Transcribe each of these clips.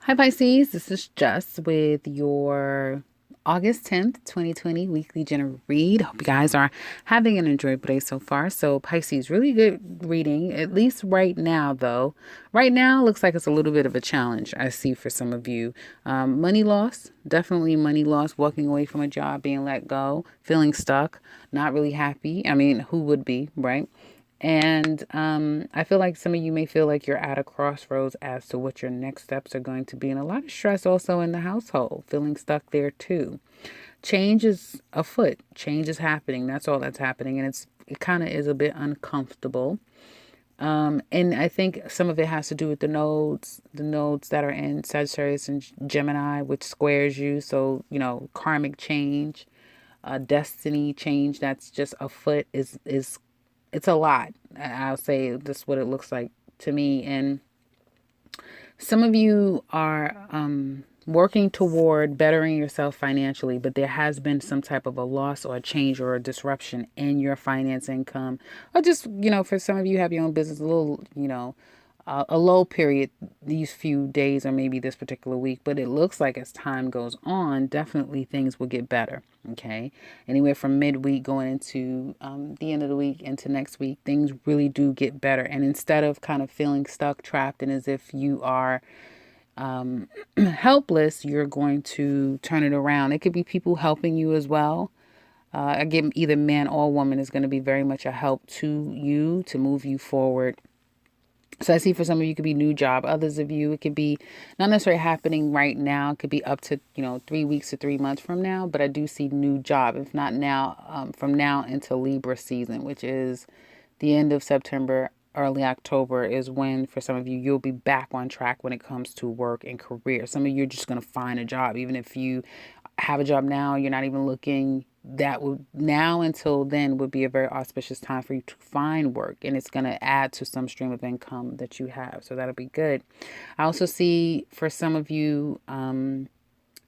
Hi Pisces, this is Jess with your August 10th, 2020 weekly general read. Hope you guys are having an enjoyable day so far. So Pisces, really good reading, at least right now though. Right now looks like it's a little bit of a challenge I see for some of you. Money loss, definitely money loss, walking away from a job, being let go, feeling stuck, not really happy. I mean, who would be, right? And I feel like some of you may feel like you're at a crossroads as to what your next steps are going to be. And a lot of stress also in the household, feeling stuck there too. Change is afoot, change is happening. That's all that's happening. And it kind of is a bit uncomfortable. And I think some of it has to do with the nodes that are in Sagittarius and Gemini, which squares you. So, karmic change, destiny change that's just afoot is it's a lot. I'll say this what it looks like to me. And some of you are working toward bettering yourself financially, but there has been some type of a loss or a change or a disruption in your finance income. Or just, for some of you have your own business, a little, a low period these few days or maybe this particular week, but it looks like as time goes on, definitely things will get better. Okay. Anywhere from midweek going into the end of the week into next week, things really do get better. And instead of kind of feeling stuck, trapped, and as if you are helpless, you're going to turn it around. It could be people helping you as well. Again, either man or woman is going to be very much a help to you to move you forward. So I see for some of you it could be new job. Others of you, it could be not necessarily happening right now. It could be up to, 3 weeks to 3 months from now. But I do see new job, if not now, from now into Libra season, which is the end of September, early October is when, for some of you, you'll be back on track when it comes to work and career. Some of you are just going to find a job. Even if you have a job now, you're not even looking, that would now until then would be a very auspicious time for you to find work, and it's going to add to some stream of income that you have, so that'll be good. I also see for some of you,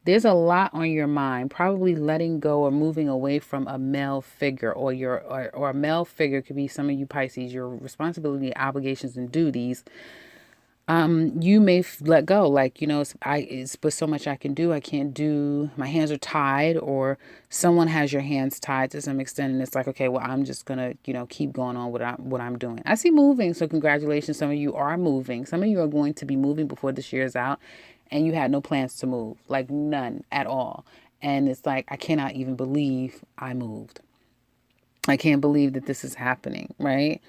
there's a lot on your mind, probably letting go or moving away from a male figure, or a male figure could be some of you Pisces, your responsibility, obligations, and duties. You may let go, like, it's but so much I can do, I can't do, my hands are tied, or someone has your hands tied to some extent, and it's like, okay, well, I'm just gonna, keep going on what I'm doing. I see moving, so congratulations, some of you are moving. Some of you are going to be moving before this year is out, and you had no plans to move, like none at all. And it's like, I cannot even believe I moved. I can't believe that this is happening, right?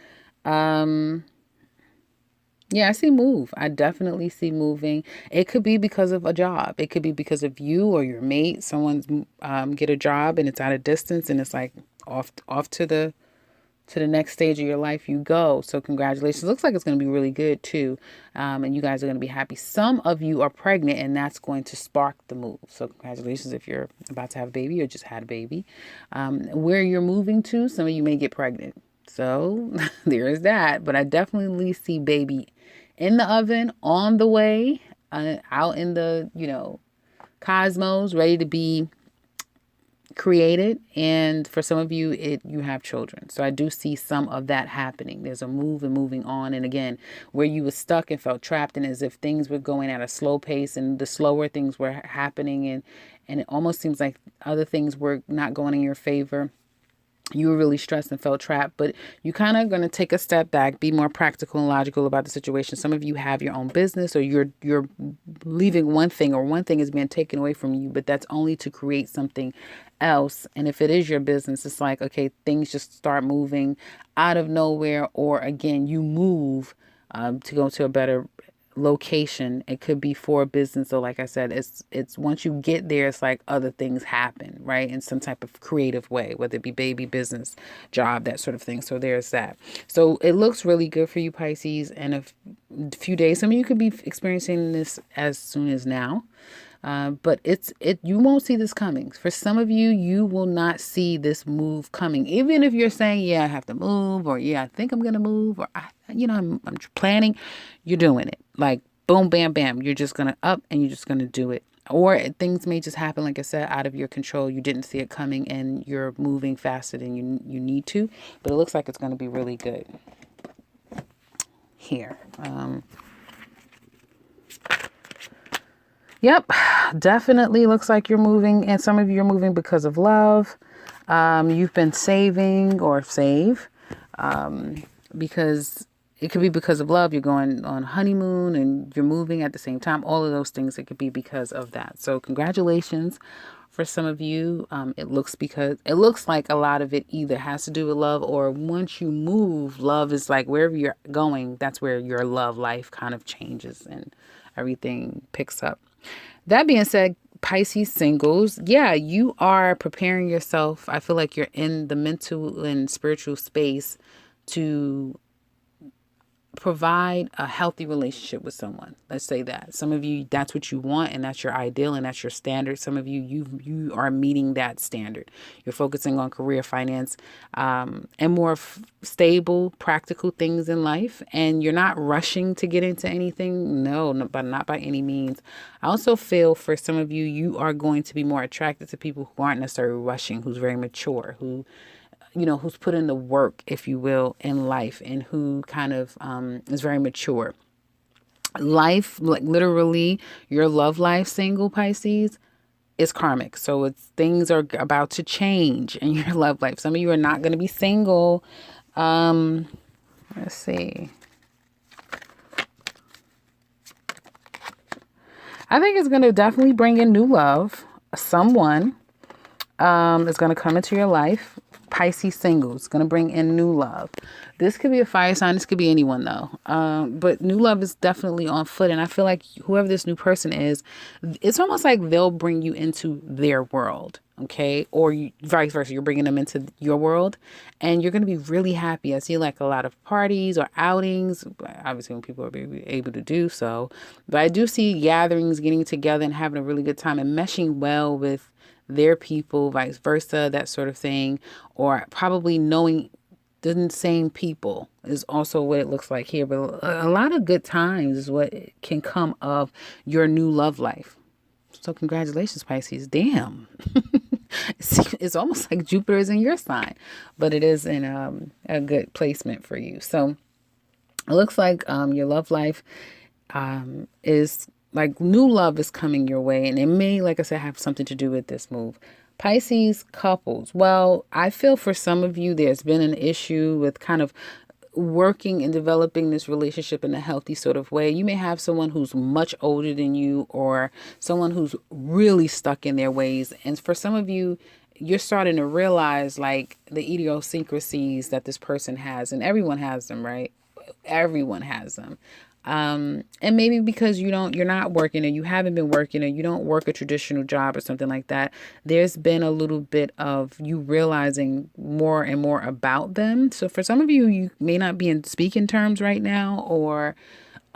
Um, Yeah, I see move. I definitely see moving. It could be because of a job. It could be because of you or your mate. Someone's get a job and it's at a distance, and it's like off to the next stage of your life you go. So congratulations. Looks like it's going to be really good too, and you guys are going to be happy. Some of you are pregnant, and that's going to spark the move. So congratulations if you're about to have a baby or just had a baby. Where you're moving to, some of you may get pregnant. So there is that. But I definitely see baby in the oven, on the way, out in the, cosmos, ready to be created. And for some of you, you have children. So I do see some of that happening. There's a move and moving on. And again, where you were stuck and felt trapped, and as if things were going at a slow pace, and the slower things were happening, and it almost seems like other things were not going in your favor. You were really stressed and felt trapped, but you kind of going to take a step back, be more practical and logical about the situation. Some of you have your own business, or you're leaving one thing, or one thing is being taken away from you, but that's only to create something else. And if it is your business, it's like, okay, things just start moving out of nowhere, or again, you move to go to a better location. It could be for business. So like I said, it's once you get there, it's like other things happen, right? In some type of creative way, whether it be baby, business, job, that sort of thing. So there's that. So it looks really good for you Pisces in a few days. Some of you could be experiencing this as soon as now. But you won't see this coming. For some of you, you will not see this move coming. Even if you're saying, yeah, I have to move, or yeah, I think I'm going to move, or I'm planning, you're doing it. Like boom, bam, bam. You're just going to up and you're just going to do it. Or things may just happen, like I said, out of your control. You didn't see it coming and you're moving faster than you need to. But it looks like it's going to be really good here. Yep, definitely looks like you're moving, and some of you are moving because of love. You've been saving or save because it could be because of love. You're going on honeymoon and you're moving at the same time. All of those things, it could be because of that. So congratulations for some of you. It looks like a lot of it either has to do with love, or once you move, love is like wherever you're going, that's where your love life kind of changes and everything picks up. That being said, Pisces singles, yeah, you are preparing yourself. I feel like you're in the mental and spiritual space to provide a healthy relationship with someone. Let's say that. Some of you, that's what you want, and that's your ideal, and that's your standard. Some of you, you are meeting that standard. You're focusing on career, finance, and more stable, practical things in life, and you're not rushing to get into anything. No, but not by any means. I also feel for some of you, you are going to be more attracted to people who aren't necessarily rushing, who's very mature, who's put in the work, if you will, in life, and who kind of is very mature. Life, like literally your love life, single Pisces, is karmic. So things are about to change in your love life. Some of you are not going to be single. Let's see. I think it's going to definitely bring in new love. Someone is going to come into your life. Pisces singles, going to bring in new love. This could be a fire sign. This could be anyone, though. But new love is definitely on foot. And I feel like whoever this new person is, it's almost like they'll bring you into their world. Okay. Or vice versa. You're bringing them into your world and you're going to be really happy. I see like a lot of parties or outings, obviously when people are able to do so. But I do see gatherings, getting together and having a really good time and meshing well with their people, vice versa, that sort of thing, or probably knowing the same people is also what it looks like here. But a lot of good times is what can come of your new love life. So congratulations, Pisces. Damn. It's almost like Jupiter is in your sign, but it is in a good placement for you. So it looks like your love life is like new love is coming your way, and it may, like I said, have something to do with this move. Pisces couples. Well, I feel for some of you, there's been an issue with kind of working and developing this relationship in a healthy sort of way. You may have someone who's much older than you or someone who's really stuck in their ways. And for some of you, you're starting to realize like the idiosyncrasies that this person has, and everyone has them, right? Everyone has them. And maybe because you're not working or you haven't been working or you don't work a traditional job or something like that, there's been a little bit of you realizing more and more about them. So for some of you, you may not be in speaking terms right now, or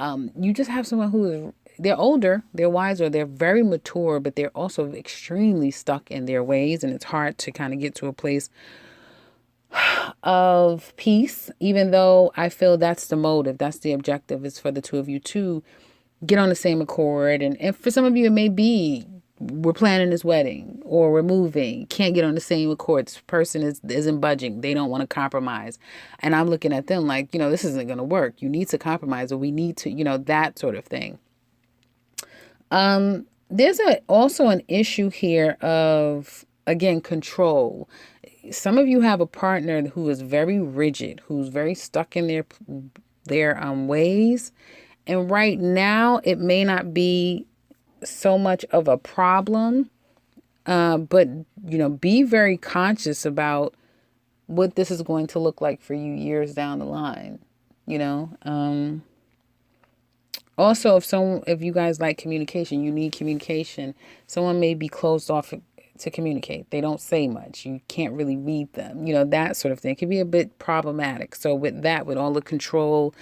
you just have someone who is, they're older, they're wiser, they're very mature, but they're also extremely stuck in their ways. And it's hard to kind of get to a place of peace, even though I feel that's the motive, that's the objective, is for the two of you to get on the same accord. And for some of you, it may be we're planning this wedding or we're moving, can't get on the same accord. This person isn't budging. They don't want to compromise. And I'm looking at them like, this isn't going to work. You need to compromise, or we need to, that sort of thing. There's also an issue here of, again, control. Some of you have a partner who is very rigid, who's very stuck in their ways. And right now, it may not be so much of a problem, but, be very conscious about what this is going to look like for you years down the line, Also, if you guys like communication, you need communication. Someone may be closed off to communicate. They don't say much. You can't really read them. That sort of thing. It can be a bit problematic. So with all the control,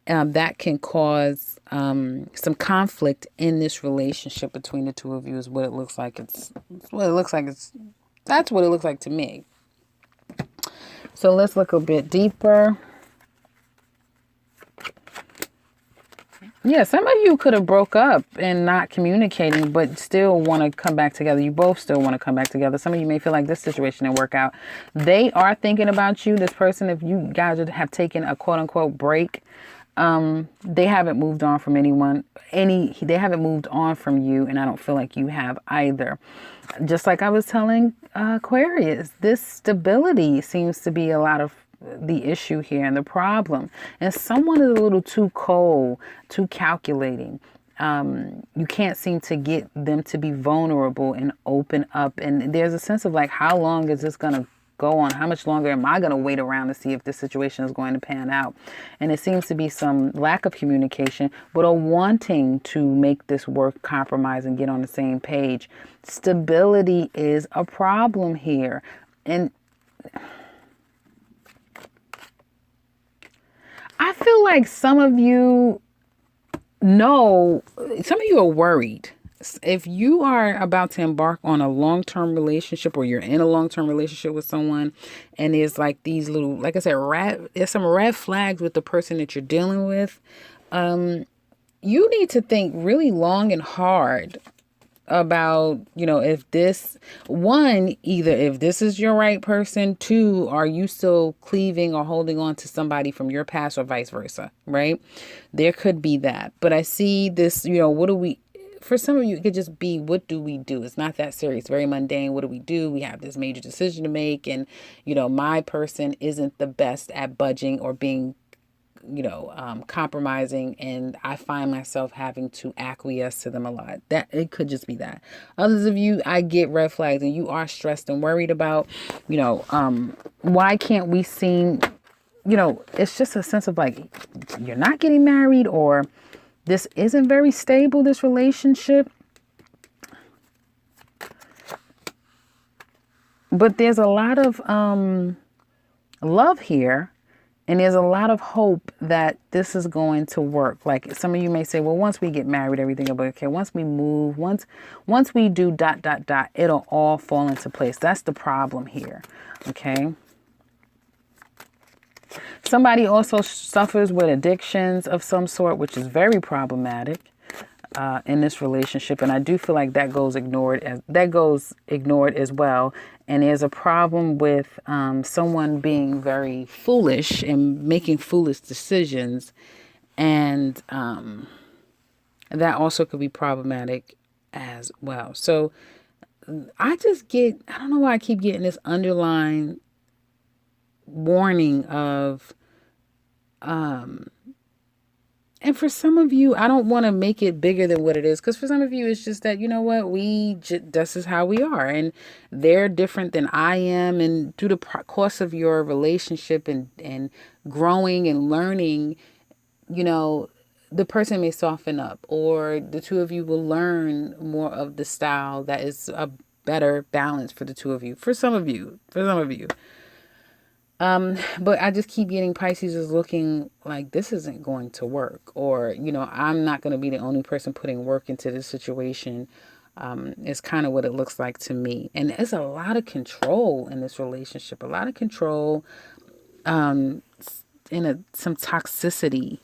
that can cause some conflict in this relationship between the two of you is what it looks like. That's what it looks like to me. So let's look a bit deeper. Yeah, some of you could have broke up and not communicating, but still want to come back together. You both still want to come back together. Some of you may feel like this situation didn't work out. They are thinking about you, this person, if you guys have taken a quote unquote break. They haven't moved on from anyone. They haven't moved on from you, and I don't feel like you have either. Just like I was telling Aquarius, this stability seems to be a lot of the issue here and the problem. And someone is a little too cold, too calculating. You can't seem to get them to be vulnerable and open up. And there's a sense of like, how long is this going to go on? How much longer am I going to wait around to see if this situation is going to pan out? And it seems to be some lack of communication, but a wanting to make this work, compromise, and get on the same page. Stability is a problem here. And I feel like some of you are worried. If you are about to embark on a long-term relationship, or you're in a long-term relationship with someone, and there's like these little, like I said, there's some red flags with the person that you're dealing with, you need to think really long and hard about, if this one, either if this is your right person, two, are you still cleaving or holding on to somebody from your past, or vice versa, right? There could be that. But I see this, for some of you, it could just be, what do we do? It's not that serious, very mundane. What do we do? We have this major decision to make. And, my person isn't the best at budging or being compromising, and I find myself having to acquiesce to them a lot. That it could just be that. Others of you, I get red flags, and you are stressed and worried about, why can't we seem, it's just a sense of like, you're not getting married, or this isn't very stable, this relationship. But there's a lot of love here. And there's a lot of hope that this is going to work. Like some of you may say, well, once we get married, everything will be okay. Once we move, once we do ... it'll all fall into place. That's the problem here. Okay. Somebody also suffers with addictions of some sort, which is very problematic in this relationship. And I do feel like that goes ignored as well. And there's a problem with someone being very foolish and making foolish decisions. And that also could be problematic as well. So I don't know why I keep getting this underlying warning of, and for some of you, I don't want to make it bigger than what it is. Because for some of you, it's just that, this is how we are. And they're different than I am. And through the course of your relationship and growing and learning, the person may soften up. Or the two of you will learn more of the style that is a better balance for the two of you. For some of you. But I just keep getting Pisces is looking like this isn't going to work, or, I'm not going to be the only person putting work into this situation. Is kind of what it looks like to me. And there's a lot of control in this relationship, a lot of control, some toxicity,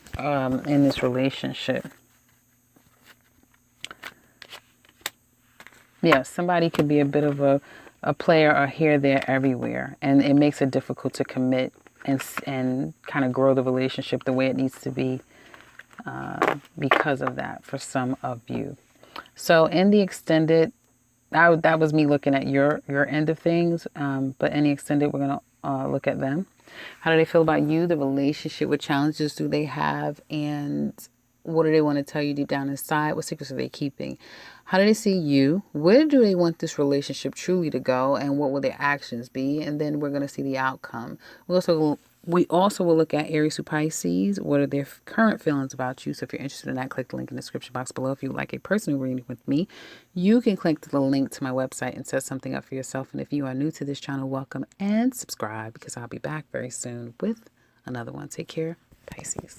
in this relationship. Yeah, somebody could be a bit of a player, or here, there, everywhere. And it makes it difficult to commit and kind of grow the relationship the way it needs to be because of that for some of you. So in the extended, that was me looking at your end of things. But in the extended, we're going to look at them. How do they feel about you? The relationship, what challenges do they have? And what do they want to tell you deep down inside? What secrets are they keeping? How do they see you? Where do they want this relationship truly to go? And what will their actions be? And then we're going to see the outcome. We also will look at Aries through Pisces. What are their current feelings about you? So if you're interested in that, click the link in the description box below. If you would like a personal reading with me, you can click the link to my website and set something up for yourself. And if you are new to this channel, welcome and subscribe, because I'll be back very soon with another one. Take care, Pisces.